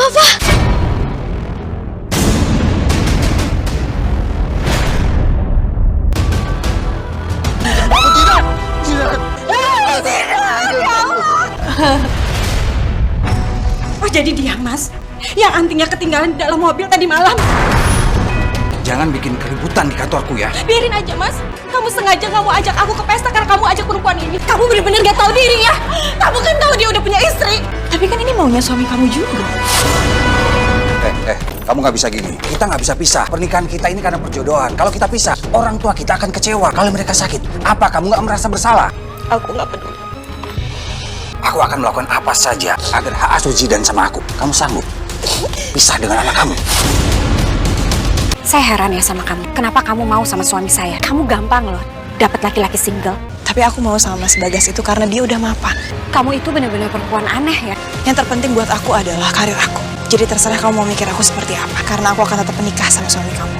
Papa. Oh jadi dia Mas, yang antingnya ketinggalan di dalam mobil tadi malam. Jangan bikin keributan di kantorku ya. Biarin aja Mas, kamu sengaja nggak mau ajak aku ke pesta karena kamu ajak perempuan ini. Kamu bener-bener gak tahu diri ya. Kamu kan tahu dia udah punya istri. Tapi kan ini maunya suami kamu juga. Kamu nggak bisa gini. Kita nggak bisa pisah. Pernikahan kita ini karena perjodohan. Kalau kita pisah, orang tua kita akan kecewa kalau mereka sakit. Apa kamu nggak merasa bersalah? Aku nggak peduli. Aku akan melakukan apa saja agar hak asuh Zidan sama aku. Kamu sanggup pisah dengan anak kamu? Saya heran ya sama kamu. Kenapa kamu mau sama suami saya? Kamu gampang loh dapat laki-laki single. Tapi aku mau sama Mas Bagas itu karena dia udah mapan. Kamu itu benar-benar perempuan aneh ya. Yang terpenting buat aku adalah karir aku. Jadi terserah kamu mau mikir aku seperti apa. Karena aku akan tetap menikah sama suami kamu.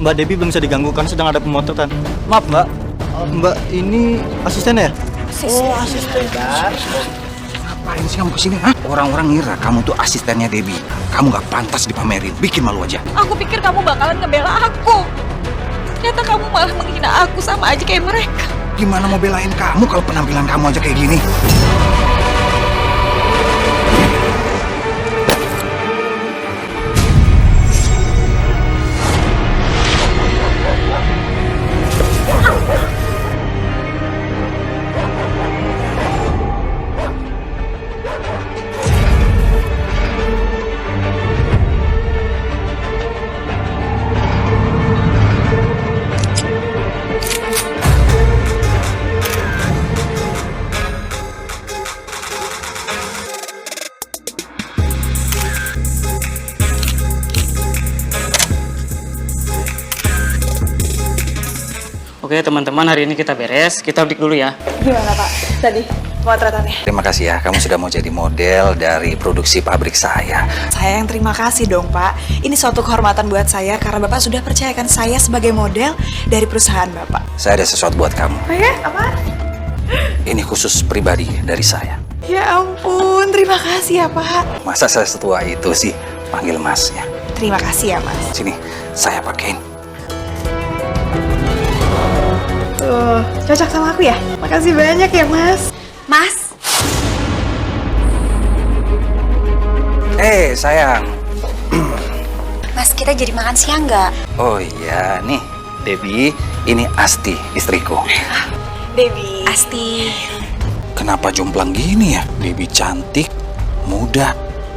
Mbak Debbie belum bisa diganggu kan sedang ada pemotretan. Maaf Mbak. Mbak ini asisten ya? Asisten. Ngapain sih kamu kesini? Hah? Orang-orang ngira kamu tuh asistennya Debbie. Kamu nggak pantas dipamerin. Bikin malu aja. Aku pikir kamu bakalan ngebela aku. Ternyata kamu malah menghina aku sama aja kayak mereka. Gimana mau belain kamu kalau penampilan kamu aja kayak gini? Oke teman-teman, hari ini kita beres. Kita break dulu ya. Gimana Pak? Tadi pemotretannya? Terima kasih ya, kamu sudah mau jadi model dari produksi pabrik saya. Saya yang terima kasih dong Pak. Ini suatu kehormatan buat saya karena Bapak sudah percayakan saya sebagai model dari perusahaan Bapak. Saya ada sesuatu buat kamu. Oh ya? Apa? Ini khusus pribadi dari saya. Ya ampun, terima kasih ya Pak. Masa saya setua itu sih panggil masnya? Terima kasih ya Mas. Sini, saya pakein. Tuh, cocok sama aku ya? Makasih banyak ya Mas. Mas, Sayang. Mas kita jadi makan siang nggak? Oh iya, nih Debbie, ini Asti, istriku. Debbie. Asti. Kenapa jomplang gini ya? Debbie cantik, muda,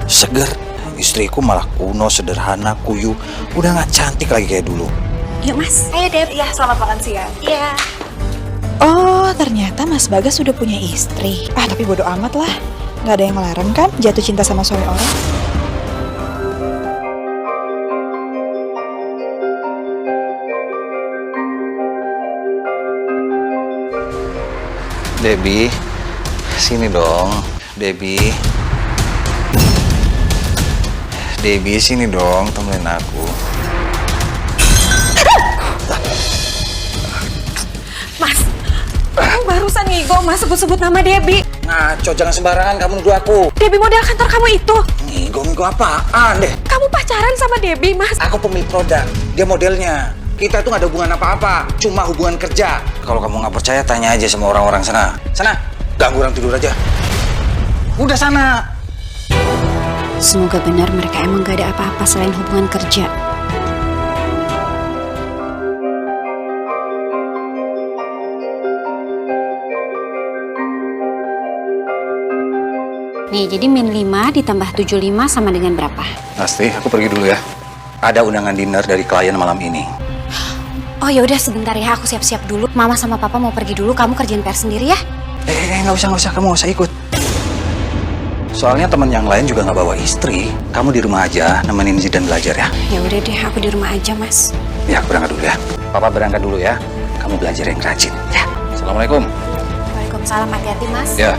seger. Istriku malah kuno, sederhana, kuyu. Udah nggak cantik lagi kayak dulu. Yuk Mas. Ayo Deb. Iya, selamat makan siang. Iya. Oh, ternyata Mas Bagas sudah punya istri. Tapi bodo amat lah. Nggak ada yang melarang kan jatuh cinta sama suami orang. Debbie, sini dong. Debbie. Debbie, sini dong, temenin aku. Mas, kamu barusan ngigo Mas sebut-sebut nama Debbie. Ngaco, jangan sembarangan kamu nuduh aku. Debbie model kantor kamu itu. Ngigo apaan deh? Kamu pacaran sama Debbie, Mas. Aku pemilik produk, dia modelnya. Kita tuh gak ada hubungan apa-apa, cuma hubungan kerja. Kalau kamu nggak percaya, tanya aja sama orang-orang sana. Sana, ganggu orang tidur aja. Udah sana. Semoga benar mereka emang gak ada apa-apa selain hubungan kerja. Nih, jadi min 5 ditambah 75 sama dengan berapa? Asti, aku pergi dulu ya. Ada undangan dinner dari klien malam ini. Oh ya udah sebentar ya, aku siap-siap dulu. Mama sama Papa mau pergi dulu, kamu kerjain PR sendiri ya. Nggak usah, kamu nggak usah ikut. Soalnya teman yang lain juga nggak bawa istri. Kamu di rumah aja, nemenin Zidan belajar ya. Ya udah deh, aku di rumah aja, Mas. Ya, aku berangkat dulu ya. Papa berangkat dulu ya. Kamu belajar yang rajin. Ya. Assalamualaikum. Waalaikumsalam, hati-hati, Mas. Ya.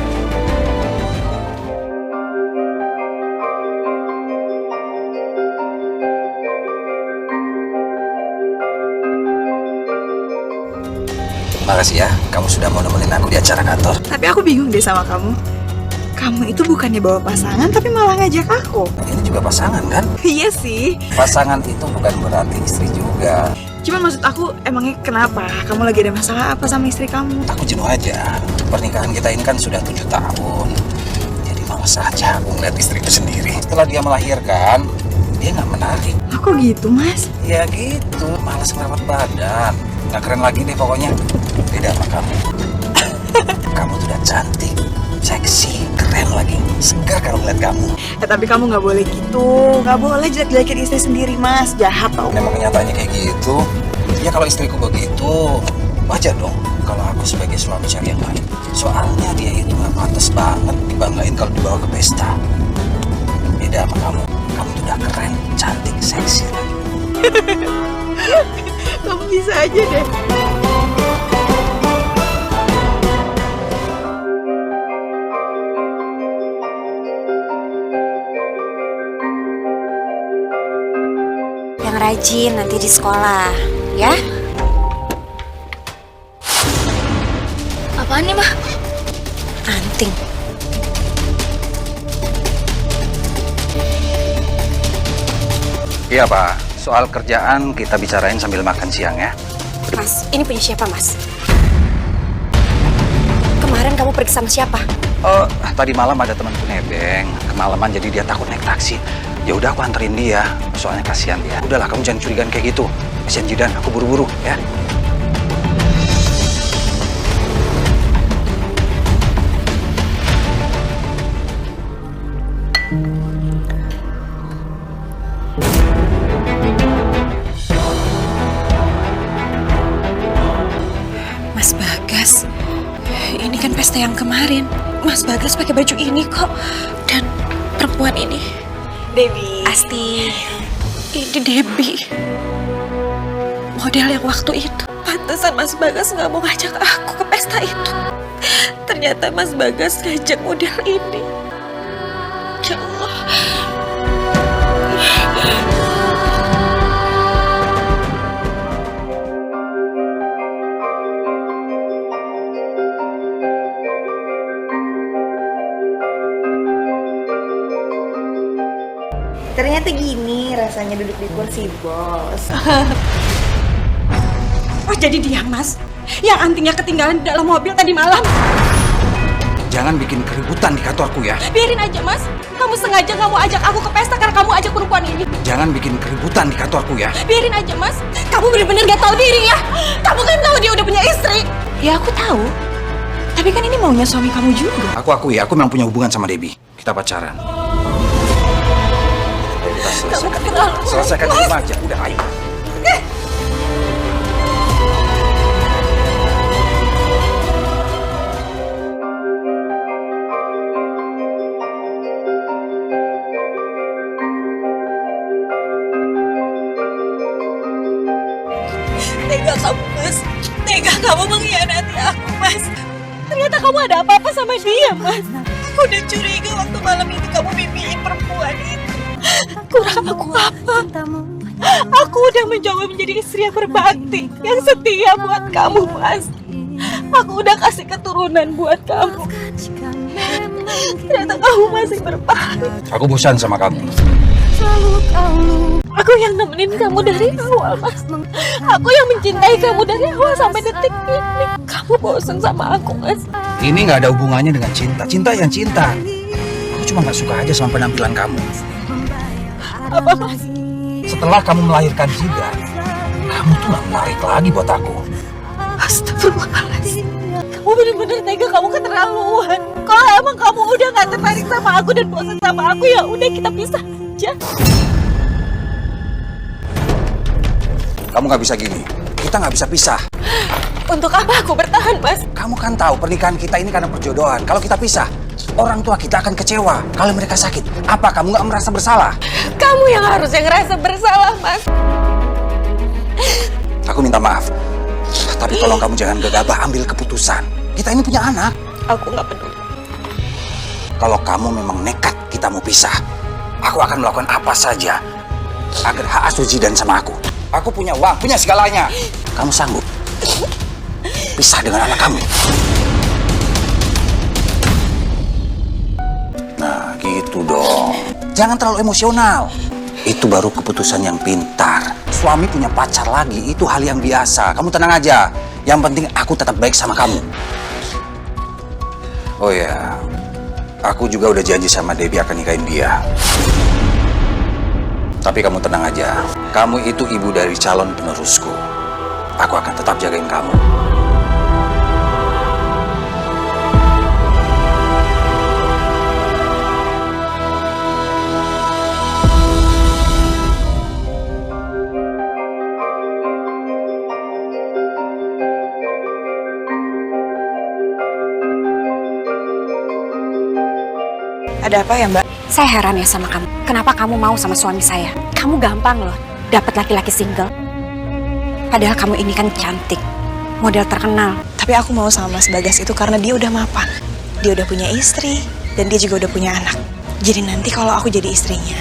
kasih ya, kamu sudah mau nemenin aku di acara kantor. Tapi aku bingung deh sama kamu. Kamu itu bukannya bawa pasangan, tapi malah ngajak aku. Ini juga pasangan kan? Iya sih. Pasangan itu bukan berarti istri juga. Cuma maksud aku, emangnya kenapa? Kamu lagi ada masalah apa sama istri kamu? Aku jenuh aja. Pernikahan kita ini kan sudah 7 tahun. Jadi males aja aku ngeliat istriku sendiri. Setelah dia melahirkan, dia nggak menarik. Aku gitu, Mas. Ya gitu, males ngerawat badan. Nggak keren lagi deh pokoknya. Beda sama kamu. Kamu tuh udah cantik, seksi, keren lagi. Segar kalau ngeliat kamu. Tapi kamu nggak boleh gitu. Nggak boleh jelek-jelekin istri sendiri, Mas. Jahat tau. Memang kenyataannya kayak gitu. Ya kalau istriku begitu, wajar dong kalau aku sebagai suami cari yang lain. Soalnya dia itu nggak pantas banget dibanggain kalau dibawa ke pesta. Beda sama kamu. Kamu tuh udah keren, cantik, seksi lagi. Kamu bisa aja deh. Yang rajin nanti di sekolah, ya? Apaan nih, Mah? Anting. Iya Pak, soal kerjaan kita bicarain sambil makan siang ya. Mas, ini punya siapa, Mas? Kemarin kamu pergi sama siapa? Oh, tadi malam ada temanku nebeng, kemalaman jadi dia takut naik taksi. Ya udah aku anterin dia, soalnya kasihan dia. Udahlah kamu jangan curigaan kayak gitu. Kasihan Jidan, aku buru-buru ya. Mas Bagas, ini kan pesta yang kemarin. Mas Bagas pakai baju ini kok. Dan perempuan ini Debbie. Asti. Ini Debbie. Model yang waktu itu. Pantesan Mas Bagas nggak mau ngajak aku ke pesta itu. Ternyata Mas Bagas ngajak model ini. Ya Allah. Ternyata gini rasanya duduk di kursi bos. Oh jadi dia, Mas? Yang antingnya ketinggalan di dalam mobil tadi malam? Jangan bikin keributan di kantorku ya. Biarin aja, Mas. Kamu sengaja nggak mau ajak aku ke pesta karena kamu ajak perempuan ini. Jangan bikin keributan di kantorku ya. Biarin aja, Mas. Kamu bener-bener nggak tahu diri ya. Kamu kan tahu dia udah punya istri. Ya aku tahu. Tapi kan ini maunya suami kamu juga. Aku akui, aku memang punya hubungan sama Debbie. Kita pacaran. Kita selesaikan di rumah aja. Udah, ayo. Tega kamu, Mas. Tega kamu mengkhianati aku, Mas. Ternyata kamu ada apa-apa sama dia, Mas. Aku udah curiga waktu malam itu kamu mimpiin perempuan itu. Kurang aku apa? Aku udah mencoba menjadi istri yang berbakti, yang setia buat kamu, Mas. Aku udah kasih keturunan buat kamu. Ternyata kamu masih berpaling. Aku bosan sama kamu. Aku yang nemenin kamu dari awal, Mas. Aku yang mencintai kamu dari awal sampai detik ini. Kamu bosan sama aku, Mas. Ini nggak ada hubungannya dengan cinta. Cinta yang cinta. Aku cuma nggak suka aja sama penampilan kamu. Apa, Mas? Setelah kamu melahirkan Zidan, kamu tuh nggak menarik lagi buat aku. Astagfirullahaladzim. Kamu bener-bener tega, kamu keterlaluan. Kalau emang kamu udah gak tertarik sama aku dan bosan sama aku, ya udah kita pisah aja. Kamu nggak bisa gini. Kita nggak bisa pisah. Untuk apa aku bertahan, Mas? Kamu kan tahu pernikahan kita ini karena perjodohan. Kalau kita pisah, orang tua kita akan kecewa. Kalau mereka sakit, apa kamu nggak merasa bersalah? Kamu yang harusnya ngerasa bersalah, Mas. Aku minta maaf. Tapi tolong kamu jangan gegabah ambil keputusan. Kita ini punya anak. Aku gak peduli. Kalau kamu memang nekat kita mau pisah, aku akan melakukan apa saja agar hak asuh Zidan sama aku. Aku punya uang, punya segalanya. Kamu sanggup? pisah dengan anak kamu. Nah, gitu dong. Jangan terlalu emosional. Itu baru keputusan yang pintar. Suami punya pacar lagi, itu hal yang biasa. Kamu tenang aja. Yang penting aku tetap baik sama kamu. Oh ya, aku juga udah janji sama Debbie akan nikahin dia. Tapi kamu tenang aja. Kamu itu ibu dari calon penerusku. Aku akan tetap jagain kamu. Ada apa ya, Mbak? Saya heran ya sama kamu. Kenapa kamu mau sama suami saya? Kamu gampang loh dapat laki-laki single. Padahal kamu ini kan cantik, model terkenal. Tapi aku mau sama Mas Bagas itu karena dia udah mapan. Dia udah punya istri, dan dia juga udah punya anak. Jadi nanti kalau aku jadi istrinya,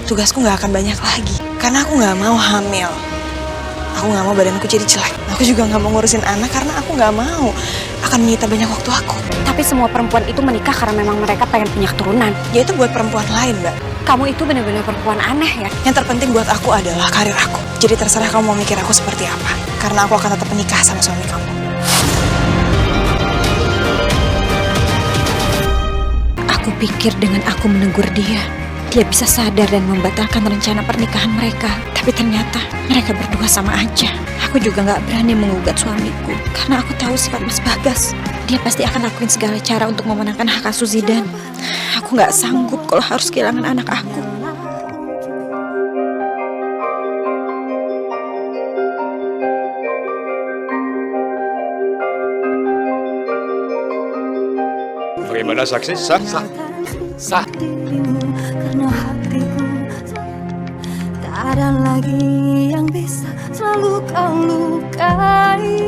tugasku nggak akan banyak lagi. Karena aku nggak mau hamil. Aku nggak mau badanku jadi jelek. Aku juga nggak mau ngurusin anak karena aku nggak mau akan menyita banyak waktu aku. Tapi semua perempuan itu menikah karena memang mereka pengen punya keturunan. Ya itu buat perempuan lain, Mbak. Kamu itu benar-benar perempuan aneh ya. Yang terpenting buat aku adalah karir aku. Jadi terserah kamu mau mikir aku seperti apa. Karena aku akan tetap menikah sama suami kamu. Aku pikir dengan aku menegur dia bisa sadar dan membatalkan rencana pernikahan mereka. Tapi ternyata mereka berdua sama aja. Aku juga gak berani mengugat suamiku karena aku tahu sifat Mas Bagas. Dia pasti akan lakuin segala cara untuk memenangkan hak asuh Zidan. Aku gak sanggup kalau harus kehilangan anak aku. Bagaimana saksi? Sah. Karena hatiku tak ada lagi yang bisa selalu kau lukai.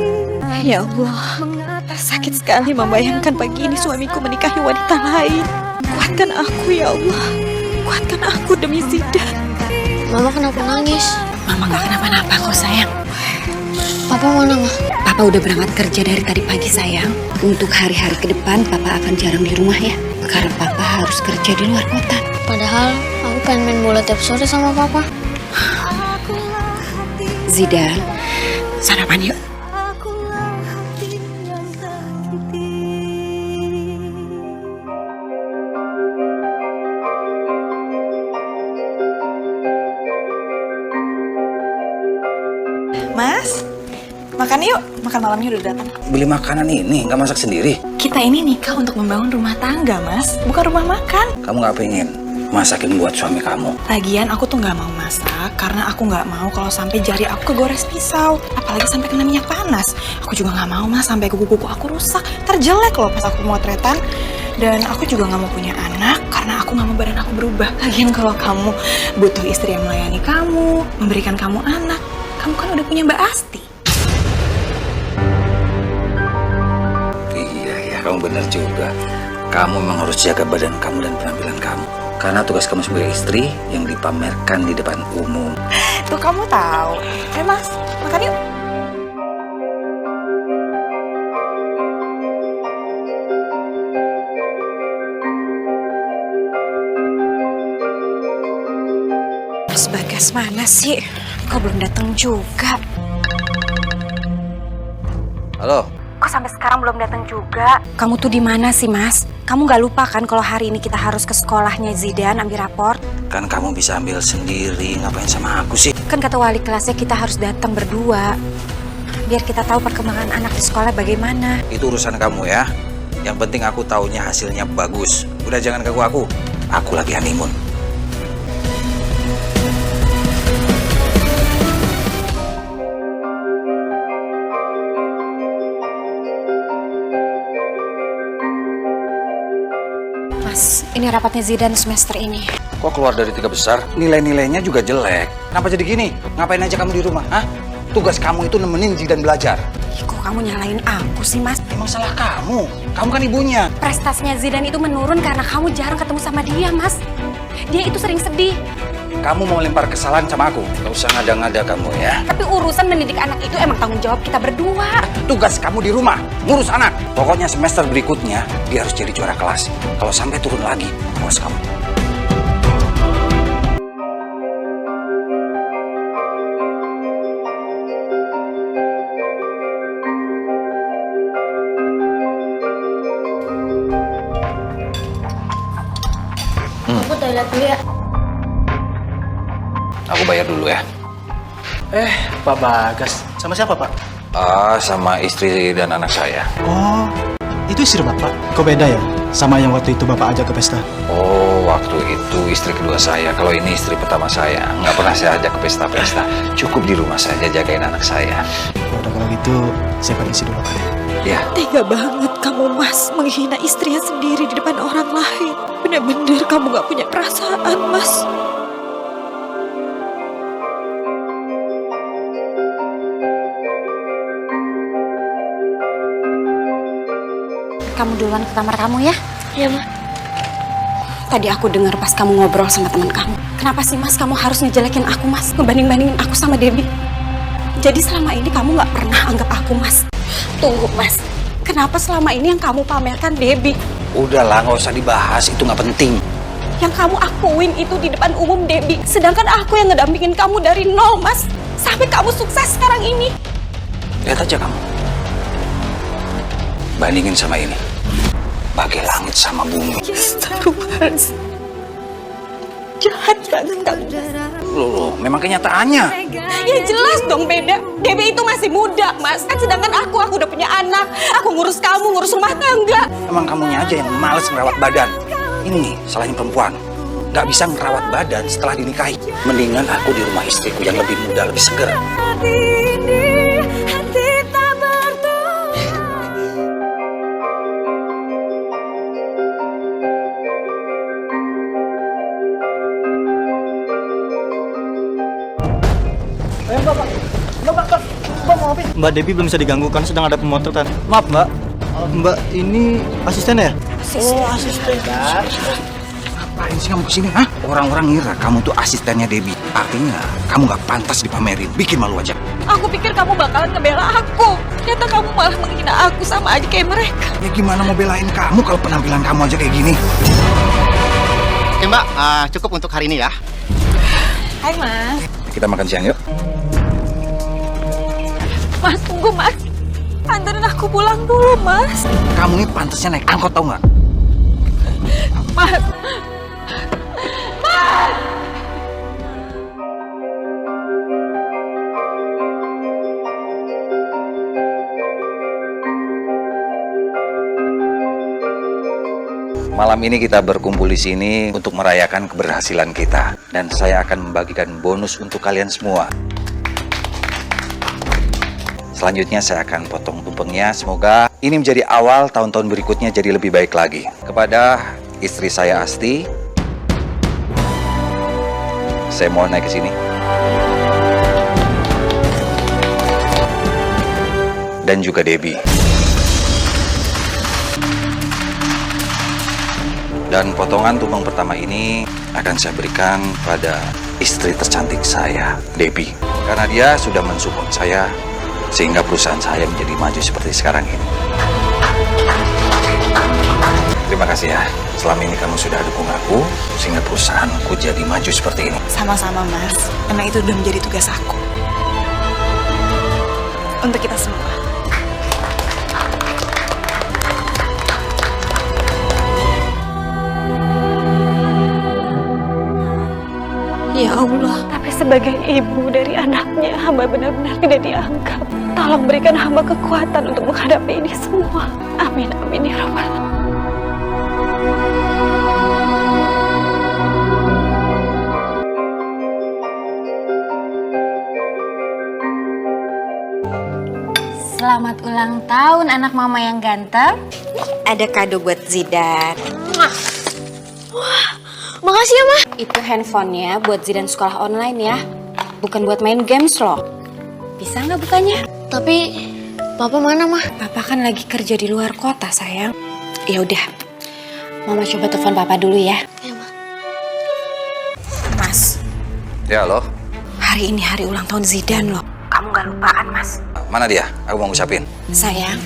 Ya Allah, sakit sekali membayangkan pagi ini suamiku menikahi wanita lain. Kuatkan aku ya Allah, kuatkan aku demi Zidan. Mama kenapa nangis? Mama gak kenapa-napa kok sayang. Papa mana, Ma? Papa udah berangkat kerja dari tadi pagi sayang. Untuk hari-hari ke depan Papa akan jarang di rumah ya. Karena Papa harus kerja di luar kota. Padahal aku pengen main bola tiap sore sama Papa. Zidan, sarapan yuk. Mas, makan yuk. Makan malamnya udah datang. Beli makanan ini, nggak masak sendiri. Kita ini nikah untuk membangun rumah tangga, Mas. Bukan rumah makan. Kamu nggak pengen masakin buat suami kamu? Lagian aku tuh nggak mau masak karena aku nggak mau kalau sampai jari aku kegores pisau. Apalagi sampai kena minyak panas. Aku juga nggak mau, Mas, sampai kuku-kuku aku rusak. Terjelek loh pas aku motretan. Dan aku juga nggak mau punya anak karena aku nggak mau badan aku berubah. Lagian kalau kamu butuh istri yang melayani kamu, memberikan kamu anak, kamu kan udah punya Mbak Asti. Iya, kamu benar juga. Kamu memang harus jaga badan kamu dan penampilan kamu. Karena tugas kamu sebagai istri yang dipamerkan di depan umum. Tuh kamu tahu. Mas, makan yuk. Mas Bagas mana sih? Kok belum datang juga? Halo? Kok sampai sekarang belum datang juga? Kamu tuh di mana sih, Mas? Kamu nggak lupa kan kalau hari ini kita harus ke sekolahnya Zidan ambil raport? Kan kamu bisa ambil sendiri, ngapain sama aku sih? Kan kata wali kelasnya kita harus datang berdua. Biar kita tahu perkembangan anak di sekolah bagaimana. Itu urusan kamu ya. Yang penting aku taunya hasilnya bagus. Udah jangan ganggu aku. Aku lagi honeymoon. Mas, ini rapatnya Zidan semester ini. Kok keluar dari 3 besar? Nilai-nilainya juga jelek. Kenapa jadi gini? Ngapain aja kamu di rumah? Hah? Tugas kamu itu nemenin Zidan belajar. Ih, kok kamu nyalain aku sih, Mas? Emang salah kamu. Kamu kan ibunya. Prestasinya Zidan itu menurun karena kamu jarang ketemu sama dia, Mas. Dia itu sering sedih. Kamu mau lempar kesalahan sama aku? Gak usah ngada-ngada kamu ya. Tapi urusan mendidik anak itu emang tanggung jawab kita berdua. Tugas kamu di rumah, ngurus anak. Pokoknya semester berikutnya dia harus jadi juara kelas. Kalau sampai turun lagi, awas kamu. Aku toilet dulu ya. Aku bayar dulu ya. Pak Bagas. Sama siapa, Pak? Sama istri dan anak saya. Oh, itu istri Bapak. Kok beda ya? Sama yang waktu itu Bapak ajak ke pesta. Oh, waktu itu istri kedua saya. Kalau ini istri pertama saya. Nggak pernah saya ajak ke pesta-pesta. Cukup di rumah saja jagain anak saya. Udah kalau gitu, saya permisi dulu, Pak. Ya, Tega banget kamu, Mas, menghina istrinya sendiri di depan orang lain. Bener-bener kamu gak punya perasaan, Mas. Kamu duluan ke kamar kamu ya. Iya, Ma. Tadi aku dengar pas kamu ngobrol sama teman kamu. Kenapa sih, Mas, kamu harus ngejelekin aku, Mas? Ngebanding-bandingin aku sama Debbie. Jadi selama ini kamu gak pernah anggap aku, Mas. Tunggu, Mas. Kenapa selama ini yang kamu pamerkan Debbie? udahlah nggak usah dibahas. Itu nggak penting. Yang kamu akuin itu di depan umum Debbie. Sedangkan aku yang ngedampingin kamu dari nol, Mas. Sampai kamu sukses sekarang ini. Lihat aja kamu. Bandingin sama ini. Bagai langit sama bumi. Mas. Jahat banget kamu. Loh, memang kenyataannya. Ya jelas dong beda. Debbie itu masih muda, Mas. Kan sedangkan aku udah punya anak. Aku ngurus kamu, ngurus rumah tangga. Emang kamunya aja yang males ngerawat badan. Ini salahnya perempuan. Gak bisa ngerawat badan setelah dinikahi. Mendingan aku di rumah istriku yang lebih muda, lebih seger. Mbak Debbie belum bisa diganggu kan sedang ada pemotretan. Maaf Mbak. Mbak ini asisten ya? Oh, asisten. Ngapain sih kamu kesini, hah? Orang-orang ngira kamu tuh asistennya Debbie. Artinya, kamu gak pantas dipamerin. Bikin malu aja. Aku pikir kamu bakalan ngebela aku. Ternyata kamu malah menghina aku sama aja kayak mereka. Ya gimana mau belain kamu kalau penampilan kamu aja kayak gini? Oke Mbak, cukup untuk hari ini ya. Hai Mas. Kita makan siang yuk. Mas tunggu Mas. Anterin aku pulang dulu Mas. Kamu ini pantasnya naik angkot tau nggak? Mas. Malam ini kita berkumpul di sini untuk merayakan keberhasilan kita. Dan saya akan membagikan bonus untuk kalian semua. Selanjutnya saya akan potong tumpengnya. Semoga ini menjadi awal tahun-tahun berikutnya jadi lebih baik lagi. Kepada istri saya Asti, saya mohon naik ke sini. Dan juga Debbie. Dan potongan tumpeng pertama ini akan saya berikan pada istri tercantik saya, Debbie. Karena dia sudah mensupport saya, sehingga perusahaan saya menjadi maju seperti sekarang ini. Terima kasih ya. Selama ini kamu sudah dukung aku, sehingga perusahaanku jadi maju seperti ini. Sama-sama, Mas. Emang itu udah menjadi tugas aku. Untuk kita semua. Ya Allah, Tapi sebagai ibu dari anaknya, hamba benar-benar tidak dianggap. Tolong berikan hamba kekuatan untuk menghadapi ini semua. Amin, amin ya Rabbal alamin. Selamat ulang tahun anak mama yang ganteng. Ada kado buat Zidan. Makasih ya, Ma. Itu handphonenya buat Zidan sekolah online ya. Bukan buat main games loh. Bisa nggak bukanya? Tapi Papa mana, Ma? Papa kan lagi kerja di luar kota, sayang. Ya udah. Mama coba telepon Papa dulu ya. Ya, Ma. Mas, Ya, halo. Hari ini hari ulang tahun Zidane loh. Kamu gak lupaan, Mas? Mana dia? Aku mau ngucapin. Sayang,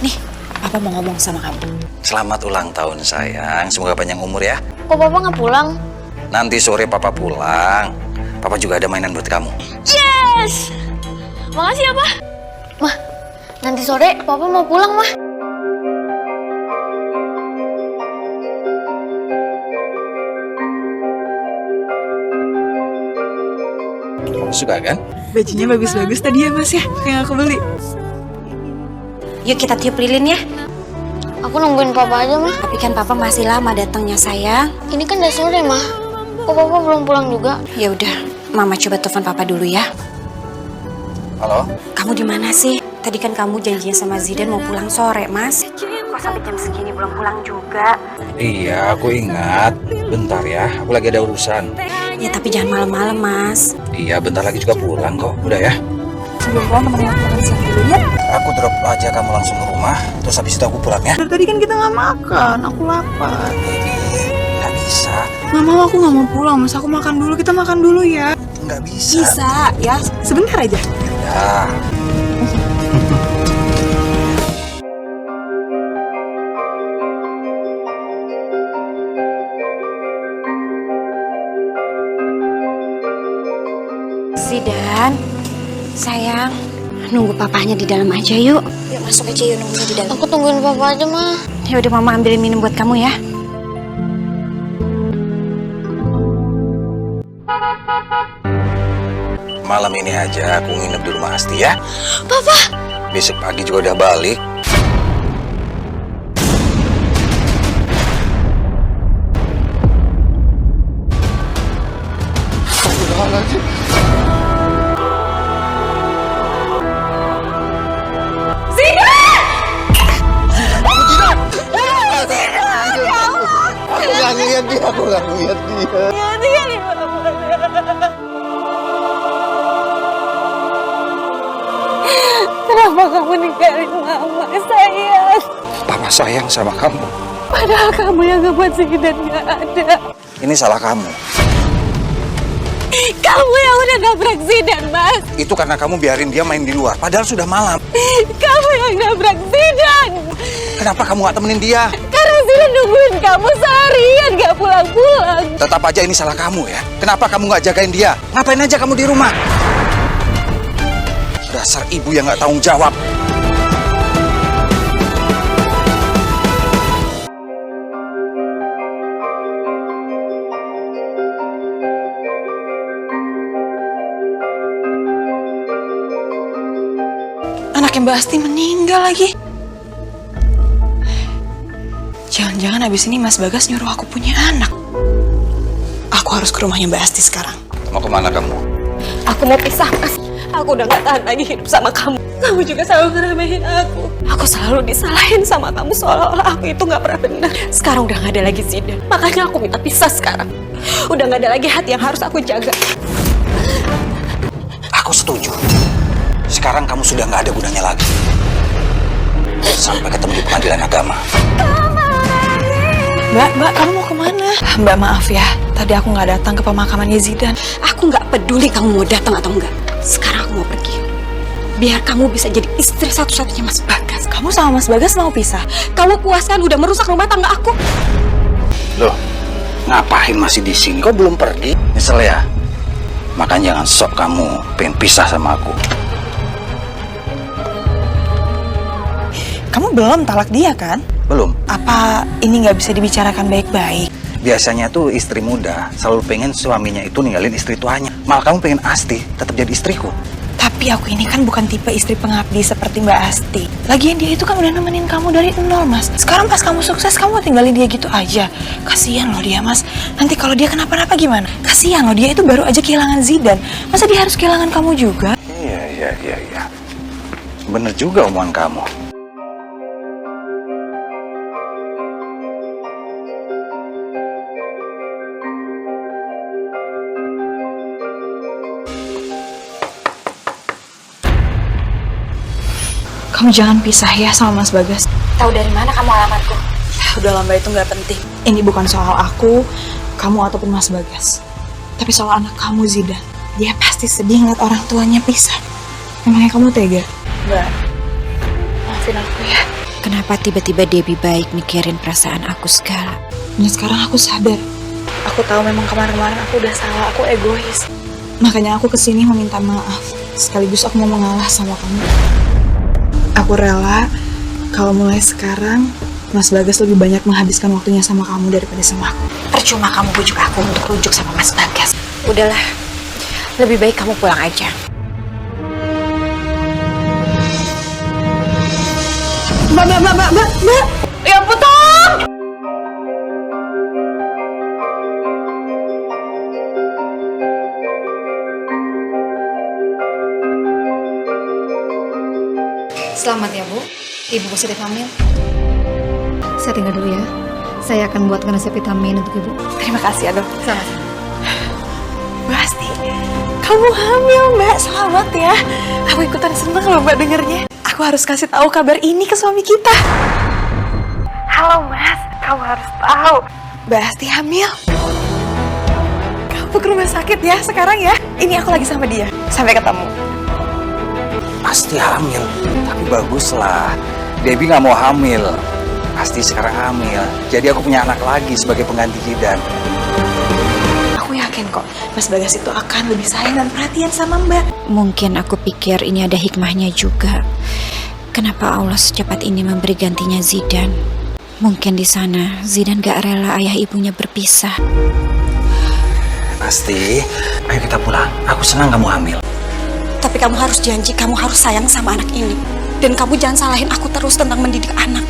nih, Papa mau ngomong sama kamu. Selamat ulang tahun, sayang. Semoga panjang umur ya. Kok Papa nggak pulang? Nanti sore Papa pulang. Papa juga ada mainan buat kamu. Yes! Makasih ya, Pak. Mah, nanti sore Papa mau pulang, Mah. Kamu suka kan? Bajunya bagus-bagus tadi ya Mas ya, yang aku beli. Yuk kita tiup lilin ya. Aku nungguin Papa aja, Mah. Tapi kan Papa masih lama datangnya sayang. Ini kan udah sore, Mah. Kok Papa belum pulang juga? Ya udah, Mama coba telepon Papa dulu ya. Halo? Kamu di mana sih? Tadi kan kamu janjian sama Zidane mau pulang sore, Mas. Kok sampai jam segini belum pulang juga? Iya, aku ingat. Bentar ya, aku lagi ada urusan. Ya tapi jangan malam-malam, Mas. Iya, bentar lagi juga pulang kok. Udah ya. Sebelum pulang temenin aku makan siang dulu ya. Aku drop aja kamu langsung ke rumah. Terus habis itu aku pulang ya. Dari tadi kan kita nggak makan, aku lapar. Nggak bisa. Nggak mau, aku nggak mau pulang Mas. Aku makan dulu, kita makan dulu ya. Nggak bisa. Bisa ya, sebentar aja. Ya. Zidane, sayang, nunggu papahnya di dalam aja yuk. Yuk masuk aja yuk, nunggunya di dalam. Aku tungguin Papa aja, Mah. Ya udah Mama ambilin minum buat kamu ya. Malam ini aja aku nginep di rumah Asti ya. Papa! Besok pagi juga udah balik. Aku nggak ngeliat dia. Kenapa kamu ninggalin Mama, sayang? Papa sayang sama kamu. Padahal kamu yang ngebuat Zidane nggak ada. Ini salah kamu. Kamu yang udah nabrak Zidane, Mas. Itu karena kamu biarin dia main di luar. Padahal sudah malam. Kamu yang nabrak Zidane. Kenapa kamu nggak temenin dia? Karena Zidane nungguin kamu seharian nggak pulang-pulang. Tetap aja ini salah kamu ya. Kenapa kamu nggak jagain dia? Ngapain aja kamu di rumah? Dasar ibu yang nggak tanggung jawab. Anaknya Mbak Asti meninggal lagi. Jangan-jangan abis ini Mas Bagas nyuruh aku punya anak. Aku harus ke rumahnya Mbak Asti sekarang. Mau kemana kamu? Aku mau pisah, Mas. Aku udah gak tahan lagi hidup sama kamu. Kamu juga selalu ngeremehin aku. Aku selalu disalahin sama kamu seolah-olah aku itu gak pernah benar. Sekarang udah gak ada lagi Zidane. Makanya aku minta pisah sekarang. Udah gak ada lagi hati yang harus aku jaga. Aku setuju. Sekarang kamu sudah nggak ada gunanya lagi. Sampai ketemu di pengadilan agama. Mbak, kamu mau kemana? Mbak maaf ya, tadi aku nggak datang ke pemakamannya Zidane. Aku gak peduli kamu mau datang atau enggak. Sekarang aku mau pergi. Biar kamu bisa jadi istri satu-satunya Mas Bagas. Kamu sama Mas Bagas mau pisah? Kamu puas kan udah merusak rumah tangga aku? Loh, ngapain masih di sini? Kok belum pergi? Nyesel ya? Makanya jangan sok kamu pengen pisah sama aku. Kamu belum talak dia kan? Belum. Apa ini nggak bisa dibicarakan baik-baik? Biasanya tuh istri muda selalu pengen suaminya itu ninggalin istri tuanya. Malah kamu pengen Asti tetap jadi istriku. Tapi aku ini kan bukan tipe istri pengabdi seperti Mbak Asti. Lagian dia itu kan udah nemenin kamu dari nol, Mas. Sekarang pas kamu sukses, kamu tinggalin dia gitu aja. Kasihan loh dia, Mas. Nanti kalau dia kenapa-napa gimana? Kasihan loh, dia itu baru aja kehilangan Zidane. Masa dia harus kehilangan kamu juga? Iya. Bener juga omongan kamu. Kamu jangan pisah ya sama Mas Bagas. Tahu dari mana kamu alamatku? Udah lama itu nggak penting. Ini bukan soal aku, kamu ataupun Mas Bagas. Tapi soal anak kamu Zidan, dia pasti sedih ngeliat orang tuanya pisah. Memangnya kamu tega? Mbak, maafin aku ya. Kenapa tiba-tiba Debbie baik mikirin perasaan aku segala? Dan sekarang aku sadar. Aku tahu memang kemarin-kemarin aku udah salah, aku egois. Makanya aku kesini meminta maaf. Sekaligus aku mau mengalah sama kamu. Aku rela kalau mulai sekarang Mas Bagas lebih banyak menghabiskan waktunya sama kamu daripada sama aku. Percuma kamu bujuk aku untuk rujuk sama Mas Bagas. Udahlah, lebih baik kamu pulang aja. Mbak. Ya ampun, Tom! Selamat ya Bu, Ibu positif hamil. Saya tinggal dulu ya. Saya akan buatkan resep vitamin untuk Ibu. Terima kasih ya dok. Sama-sama. Mbak Asti, kamu hamil Mbak, selamat ya. Aku ikutan seneng loh Mbak dengernya. Aku harus kasih tahu kabar ini ke suami kita. Halo Mas, kamu harus tahu Mbak Asti hamil. Kamu ke rumah sakit ya sekarang ya. Ini aku lagi sama dia. Sampai ketemu. Pasti hamil, tapi baguslah. Debbie nggak mau hamil. Pasti sekarang hamil. Jadi aku punya anak lagi sebagai pengganti Zidan. Aku yakin kok Mas Bagas itu akan lebih sayang dan perhatian sama Mbak. Mungkin aku pikir ini ada hikmahnya juga. Kenapa Allah secepat ini memberi gantinya Zidan? Mungkin di sana Zidan gak rela ayah ibunya berpisah. Pasti, ayo kita pulang. Aku senang kamu hamil. Tapi kamu harus janji, kamu harus sayang sama anak ini. Dan kamu jangan salahin aku terus tentang mendidik anak.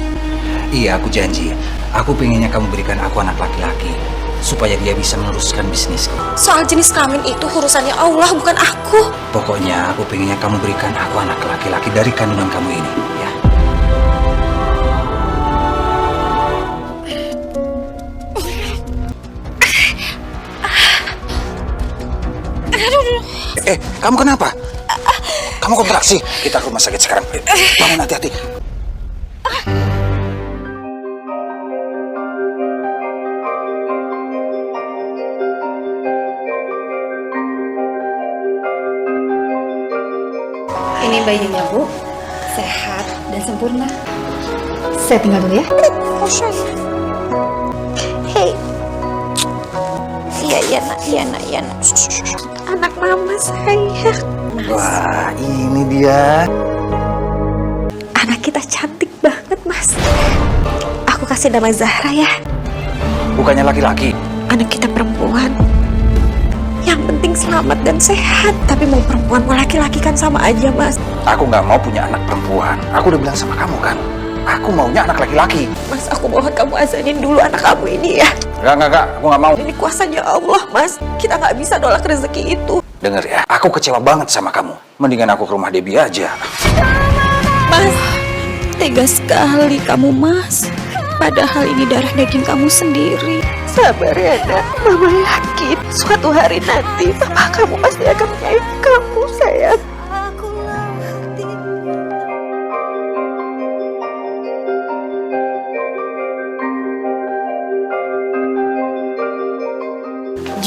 Iya, aku janji. Aku pengennya kamu berikan aku anak laki-laki supaya dia bisa meneruskan bisnisku. Soal jenis kelamin itu urusannya Allah, bukan aku. Pokoknya aku pengennya kamu berikan aku anak laki-laki dari kandungan kamu ini, ya. Kamu kenapa? Kamu kontraksi. Kita ke rumah sakit sekarang. Bangun, hati-hati. Ini bayinya Bu, sehat dan sempurna. Saya tinggal dulu ya. Hei. Iya nak. Anak mama sayang. Wah, ini dia. Anak kita cantik banget, Mas. Aku kasih nama Zahra ya. Bukannya laki-laki. Anak kita perempuan. Yang penting selamat dan sehat. Tapi mau perempuan mau laki-laki kan sama aja, Mas. Aku nggak mau punya anak perempuan. Aku udah bilang sama kamu kan. Aku maunya anak laki-laki. Mas, aku mohon kamu azanin dulu anak kamu ini ya. Enggak. Aku nggak mau. Ini kuasanya Allah, Mas. Kita nggak bisa nolak rezeki itu. Dengar ya, aku kecewa banget sama kamu. Mendingan aku ke rumah Debbie aja. Mas, tega sekali kamu Mas. Padahal ini darah daging kamu sendiri. Sabar ya nak, Mama yakin suatu hari nanti Papa kamu pasti akan menyayangi kamu, sayang.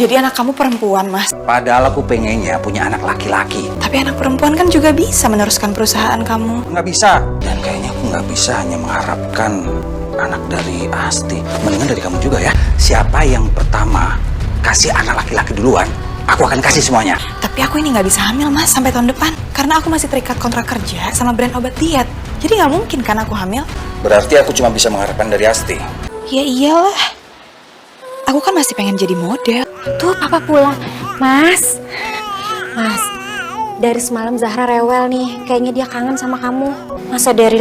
Jadi anak kamu perempuan, Mas. Padahal aku pengennya punya anak laki-laki. Tapi anak perempuan kan juga bisa meneruskan perusahaan kamu. Nggak bisa. Dan kayaknya aku nggak bisa hanya mengharapkan anak dari Asti. Mendingan dari kamu juga ya. Siapa yang pertama kasih anak laki-laki duluan, aku akan kasih semuanya. Tapi aku ini nggak bisa hamil, Mas, sampai tahun depan. Karena aku masih terikat kontrak kerja sama brand obat diet. Jadi nggak mungkin kan aku hamil. Berarti aku cuma bisa mengharapkan dari Asti. Ya iyalah. Aku kan masih pengen jadi model. Tuh Papa pulang. Mas, dari semalam Zahra rewel nih. Kayaknya dia kangen sama kamu. Masa dari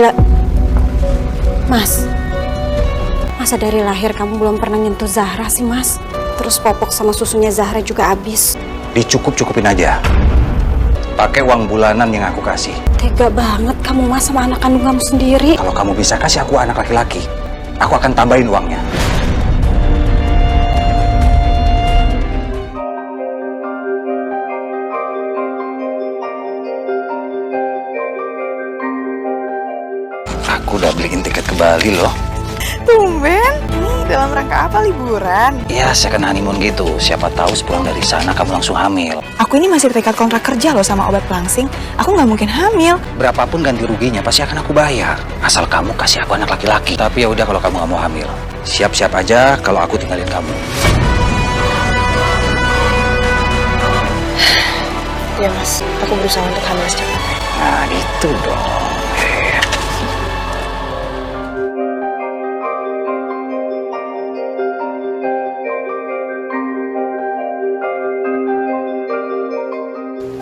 lahir kamu belum pernah nyentuh Zahra sih, Mas? Terus popok sama susunya Zahra juga habis. Dicukup-cukupin aja. Pakai uang bulanan yang aku kasih. Tega banget kamu, Mas, sama anak kandung kamu sendiri. Kalau kamu bisa kasih aku anak laki-laki, aku akan tambahin uangnya. Aku udah beliin tiket ke Bali loh. Tumben. Dalam rangka apa liburan? Ya, second honeymoon gitu. Siapa tahu sepulang dari sana kamu langsung hamil. Aku ini masih terikat kontrak kerja loh sama obat pelangsing. Aku nggak mungkin hamil. Berapapun ganti ruginya pasti akan aku bayar. Asal kamu kasih aku anak laki-laki. Tapi ya udah kalau kamu nggak mau hamil, siap-siap aja kalau aku tinggalin kamu. Ya mas, aku berusaha untuk hamil secepatnya. Nah gitu dong.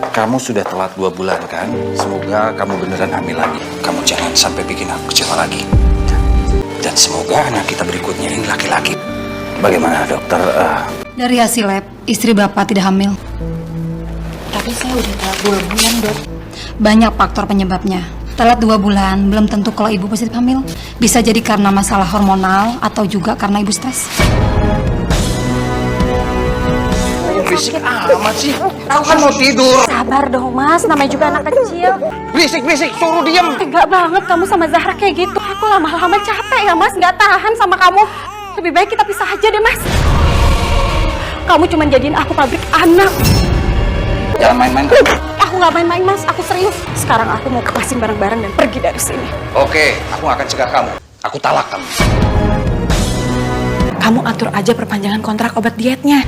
Kamu sudah telat 2 bulan kan? Semoga kamu beneran hamil lagi. Kamu jangan sampai bikin aku kecewa lagi. Dan semoga anak kita berikutnya ini laki-laki. Bagaimana dokter? Dari hasil lab, istri Bapak tidak hamil. Tapi saya udah telat 2 bulan, Dok. Banyak faktor penyebabnya. Telat 2 bulan, belum tentu kalau ibu positif hamil. Bisa jadi karena masalah hormonal atau juga karena ibu stres. Berisik amat sih. Aku kan mau tidur. Sabar dong mas, namanya juga anak kecil. Berisik, suruh diam. Tega banget kamu sama Zahra kayak gitu. Aku lama-lama capek ya mas, nggak tahan sama kamu. Lebih baik kita pisah aja deh mas. Kamu cuma jadiin aku pabrik anak. Jangan main-main. Aku nggak main-main mas, aku serius. Sekarang aku mau kepasin barang-barang dan pergi dari sini. Oke, aku nggak akan cegah kamu. Aku talak kamu. Kamu atur aja perpanjangan kontrak obat dietnya.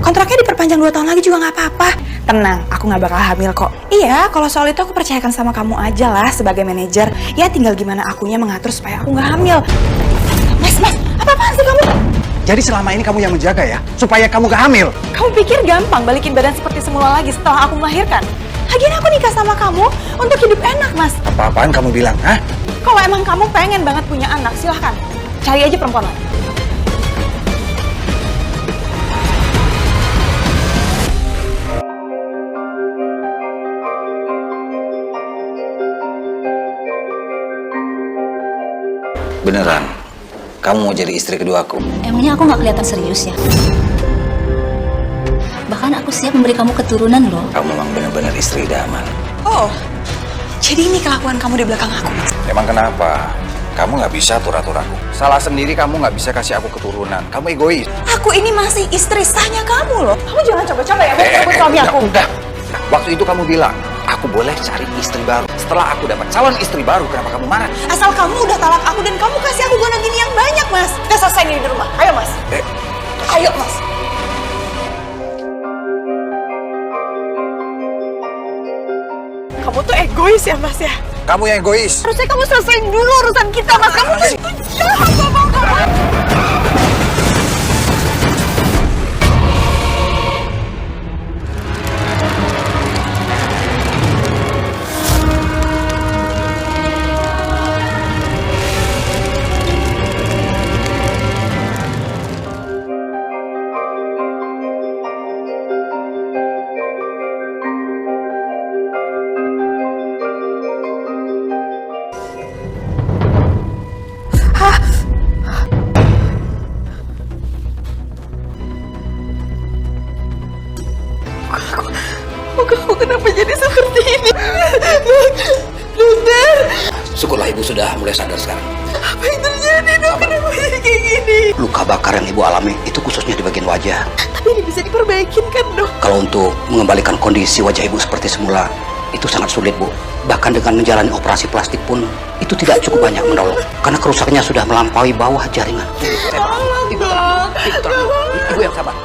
Kontraknya diperpanjang 2 tahun lagi juga nggak apa-apa. Tenang, aku nggak bakal hamil kok. Iya, kalau soal itu aku percayakan sama kamu aja lah sebagai manajer. Ya tinggal gimana akunya mengatur supaya aku nggak hamil. Mas, apa-apaan sih kamu? Jadi selama ini kamu yang menjaga ya, supaya kamu gak hamil. Kamu pikir gampang balikin badan seperti semula lagi setelah aku melahirkan? Lagian aku nikah sama kamu untuk hidup enak, Mas. Apa-apaan kamu bilang, hah? Kalau emang kamu pengen banget punya anak, silahkan. Cari aja perempuan lain. Beneran, kamu mau jadi istri keduaku? Emangnya aku nggak kelihatan serius ya? Bahkan aku siap memberi kamu keturunan loh. Kamu memang benar-benar istri idaman. Oh, jadi ini kelakuan kamu di belakang aku, Mas? Emang kenapa? Kamu nggak bisa atur-atur aku. Salah sendiri kamu nggak bisa kasih aku keturunan. Kamu egois. Aku ini masih istri sahnya kamu loh. Kamu jangan coba-coba ya merebut suami aku. Udah. Waktu itu kamu bilang, aku boleh cari istri baru. Setelah aku dapat calon istri baru, kenapa kamu marah? Asal kamu udah talak aku dan kamu kasih aku gona gini yang banyak, Mas. Kita selesai ini di rumah. Ayo, Mas. Ayo, Mas. Kamu tuh egois ya, Mas ya? Kamu yang egois. Harusnya kamu selesaiin dulu urusan kita, Mas. Kamu tuh jahat sama kamu. Kamu kenapa jadi seperti ini? Dokter! Syukurlah ibu sudah mulai sadar sekarang. Apa yang terjadi, dok? Kenapa jadi kayak gini? Luka bakar yang ibu alami itu khususnya di bagian wajah. Tapi ini bisa diperbaikin kan, dok? Kalau untuk mengembalikan kondisi wajah ibu seperti semula, itu sangat sulit, Bu. Bahkan dengan menjalani operasi plastik pun, itu tidak cukup banyak menolong. Karena kerusakannya sudah melampaui bawah jaringan. Ibu yang sabar.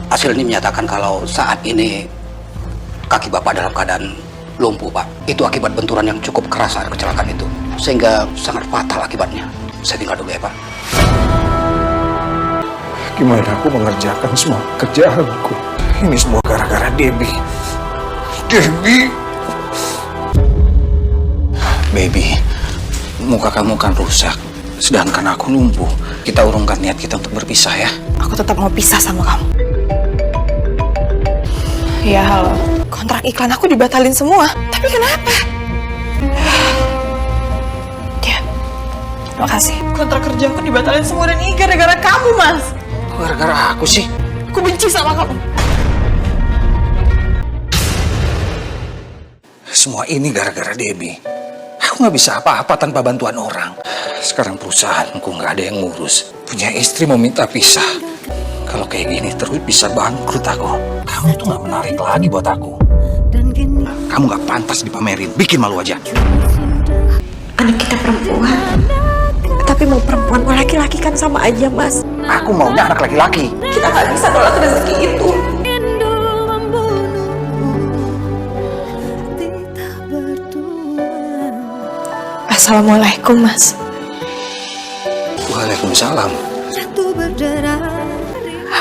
Hasil ini menyatakan kalau saat ini kaki Bapak dalam keadaan lumpuh, Pak. Itu akibat benturan yang cukup keras saat kecelakaan itu. Sehingga sangat fatal akibatnya. Saya tinggal dulu ya, Pak. Gimana aku mengerjakan semua kerjaanku? Ini semua gara-gara Debbie. Baby, muka kamu kan rusak. Sedangkan aku lumpuh. Kita urungkan niat kita untuk berpisah ya. Aku tetap mau pisah sama kamu. Ya, halo. Kontrak iklan aku dibatalin semua. Tapi kenapa? Ya, makasih. Kontrak kerja aku dibatalin semua dan ini gara-gara kamu, Mas. Gara-gara aku sih. Aku benci sama kamu. Semua ini gara-gara Debbie. Aku nggak bisa apa-apa tanpa bantuan orang. Sekarang perusahaanku nggak ada yang ngurus. Punya istri mau minta pisah. Kalau kayak gini terus bisa bangkrut aku. Kamu tuh nggak menarik lagi buat aku. Kamu nggak pantas dipamerin. Bikin malu aja. Anak kita perempuan. Tapi mau perempuan mau laki-laki kan sama aja, Mas. Aku maunya anak laki-laki. Kita nggak bisa nolak rezeki itu. Assalamualaikum, Mas. Waalaikumsalam.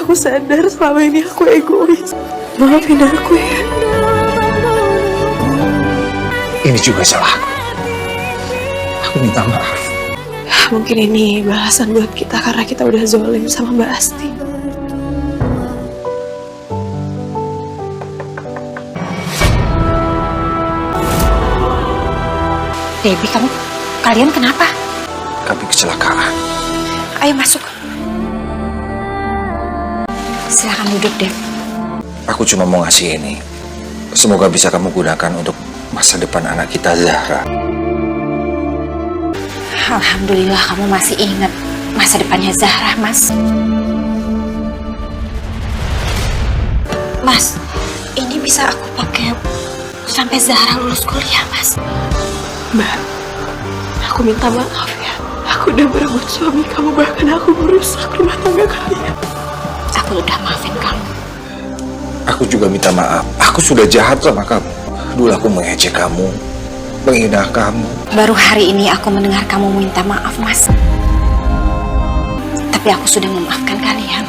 Aku sadar selama ini aku egois. Maafin aku ya. Ini juga salah aku. Aku minta maaf. Mungkin ini balasan buat kita karena kita udah zolim sama Mbak Asti. Debbie, kalian kenapa? Kami kecelakaan. Ayo masuk. Silakan duduk, Deb. Aku cuma mau ngasih ini. Semoga bisa kamu gunakan untuk masa depan anak kita, Zahra. Alhamdulillah kamu masih ingat masa depannya Zahra, Mas. Mas, ini bisa aku pakai sampai Zahra lulus kuliah, Mas. Mbak, aku minta maaf ya. Aku udah merebut suami kamu, bahkan aku merusak rumah tangga kalian. Aku udah maafin kamu. Aku juga minta maaf. Aku sudah jahat sama kamu. Dulu aku mengejek kamu, menghina kamu. Baru hari ini aku mendengar kamu minta maaf, Mas. Tapi aku sudah memaafkan kalian.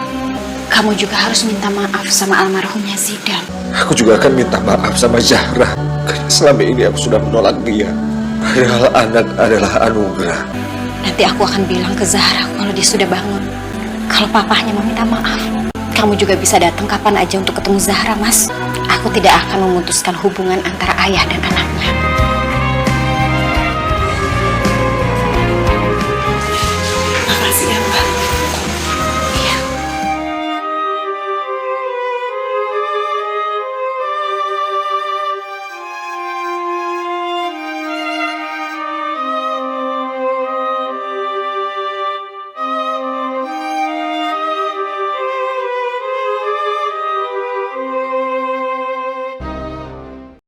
Kamu juga harus minta maaf sama almarhumnya Zidan. Aku juga akan minta maaf sama Zahra. Karena selama ini aku sudah menolak dia. Padahal anak adalah anugerah. Nanti aku akan bilang ke Zahra kalau dia sudah bangun. Kalau papahnya meminta maaf, kamu juga bisa datang kapan aja untuk ketemu Zahra, Mas. Aku tidak akan memutuskan hubungan antara ayah dan anak.